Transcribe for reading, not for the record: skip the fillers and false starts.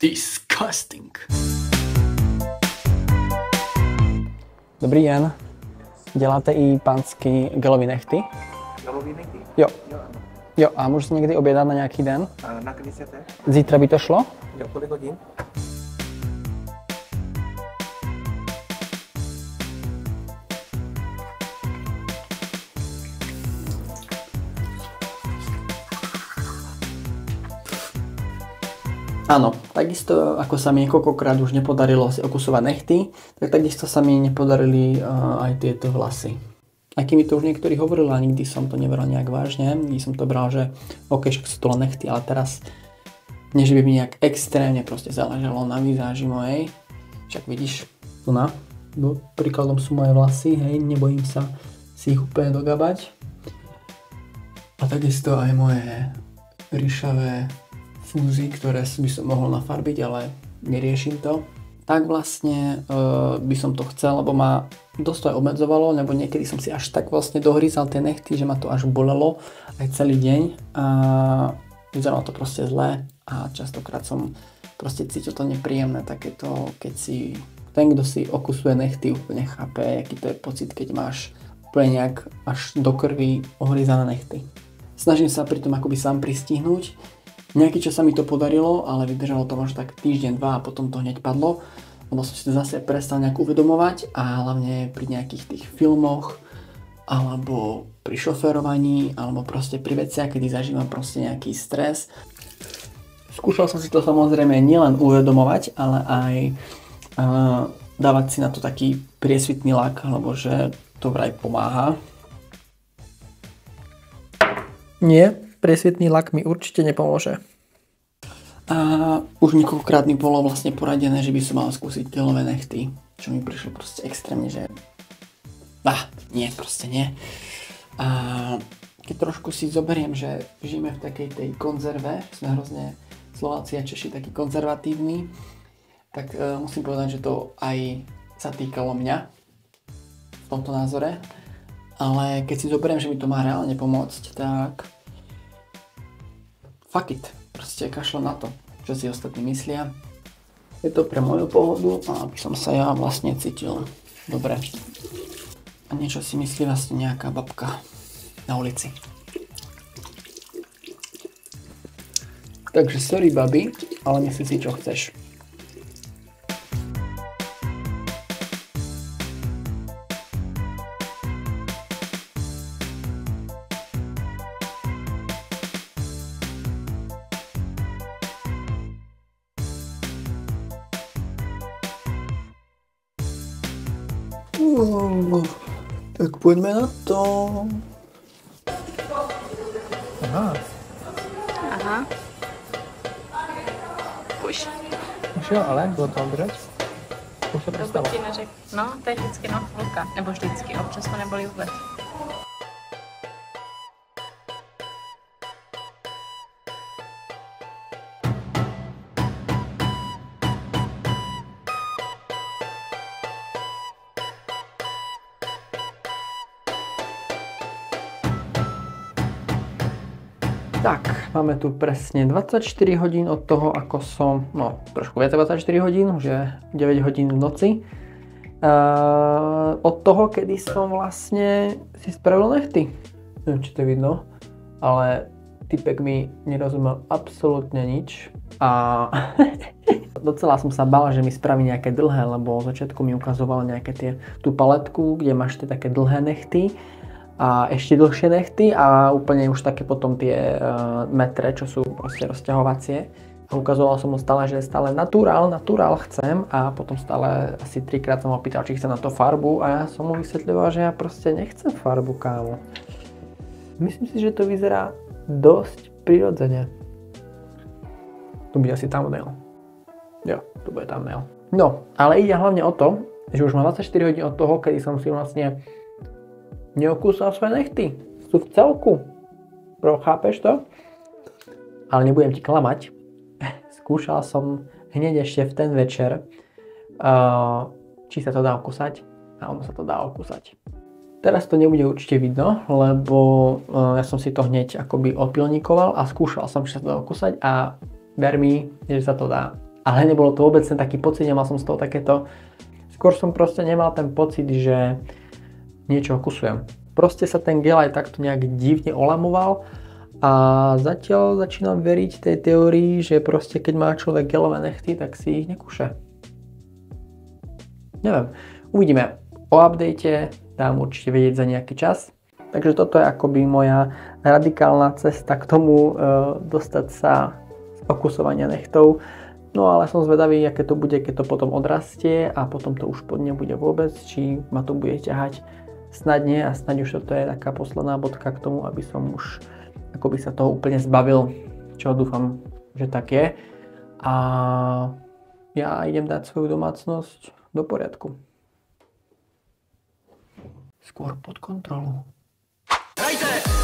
Disgusting. Dobrý den. Děláte i pánský gelový nechty? Gelový nechty? Jo. Jo, ano. Jo, a můžu se někdy objednat na nějaký den? Na kdy chcete? Zítra by to šlo? Jo, kolik hodin? Áno, takisto ako sa mi niekoľkokrát už nepodarilo si okusovať nechty, tak takisto sa mi nepodarili aj tieto vlasy. Aj keď mi to už niektorí hovorili, a nikdy som to nebral nejak vážne, nikdy som to bral, že ok, však sú to len nechty, ale teraz nie, že by mi nejak extrémne proste záležalo na vizáži mojej. Však vidíš, tu na, príkladom sú moje vlasy, hej, nebojím sa si ich úplne dogabať. A takisto aj moje ríšavé fúzy, ktoré by som mohol nafarbiť, ale neriešim to. Tak vlastne by som to chcel, lebo ma dosť aj obmedzovalo, lebo niekedy som si až tak vlastne dohryzal tie nechty, že ma to až bolelo aj celý deň a vyzeralo to proste zle a častokrát som proste cítil to nepríjemné takéto, keď si ten, kto si okusuje nechty, úplne chápe, aký to je pocit, keď máš úplne nejak až do krvi ohryzané nechty. Snažím sa pri tom akoby sám pristihnúť. Nejaký čas sa mi to podarilo, ale vydržalo to možno tak týždeň, dva a potom to hneď padlo, lebo som si to zase prestal nejak uvedomovať a hlavne pri nejakých tých filmoch alebo pri šoférovaní alebo proste pri veciach, kedy zažívam proste nejaký stres. Skúšal som si to samozrejme nielen uvedomovať, ale aj dávať si na to taký priesvitný lak, lebo že to vraj pomáha. Nie. Priesvitný lak mi určite nepomôže. A už niekoľkokrát mi bolo vlastne poradené, že by som mal skúsiť gelové nechty, čo mi prišlo proste extrémne, že nie, proste nie. A keď trošku si zoberiem, že žijeme v takej tej konzerve, sme hrozne Slováci a Češi takí konzervatívni, tak musím povedať, že to aj sa týkalo mňa v tomto názore. Ale keď si zoberiem, že mi to má reálne pomôcť, tak fuck it, proste kašľam na to, čo si ostatní myslia. Je to pre moju pohodu a aby som sa ja vlastne cítil dobre. A niečo si myslí vlastne nejaká babka na ulici. Takže sorry babi, ale myslí si čo chceš. Tak poďme na to. Aha. Už. Už jo, ale bylo to držet? Už to přestalo. No, to je vždycky chvilka. Nebo vždycky, občas to nebolí vůbec. Tak, máme tu presne 24 hodín od toho, ako som, no trošku viac 24 hodín, už je 9 hodín v noci. Od toho, kedy som vlastne si spravil nechty. Neviem, či to vidno, ale typek mi nerozumel absolútne nič. A docela som sa bál, že mi spraví nejaké dlhé, lebo od začiatku mi ukazoval nejaké tú paletku, kde máš tie také dlhé nechty a ešte dlhšie nechty a úplne už také potom tie metre, čo sú proste rozťahovacie. A ukazoval som mu stále, že stále naturál chcem a potom stále asi 3-krát som ho pýtal, či chce na to farbu a ja som mu vysvetľoval, že ja proste nechcem farbu, kámo. Myslím si, že to vyzerá dosť prirodzene. Tu bude asi thumbnail. Jo, tu bude thumbnail. No, ale ide hlavne o to, že už mám 24 hodín od toho, kedy som si vlastne neokúsal svoje nechty. Sú v celku. Bro, chápeš to? Ale nebudem ti klamať. Skúšal som hneď ešte v ten večer, či sa to dá okúsať. A ono sa to dá okúsať. Teraz to nebude určite vidno, lebo ja som si to hneď akoby opilníkoval a skúšal som, či sa to dá okúsať a ver mi, že sa to dá. Ale nebolo to vôbec ten taký pocit, nemal som z toho takéto... Skôr som proste nemal ten pocit, že niečo okusujem. Proste sa ten gel aj takto nejak divne olamoval a zatiaľ začínam veriť tej teórii, že proste keď má človek gelové nechty, tak si ich nekúša. Neviem, uvidíme. O update dám určite vedieť za nejaký čas. Takže toto je akoby moja radikálna cesta k tomu dostať sa z okusovania nechtov. No ale som zvedavý, aké to bude, keď to potom odrastie a potom to už nebude vôbec, či ma to bude ťahať snadne a snad už toto je taká posledná bodka k tomu, aby som už akoby sa toho úplne zbavil, čo dúfam, že tak je. A ja idem dať svoju domácnosť do poriadku. Skôr pod kontrolu. Hrajte!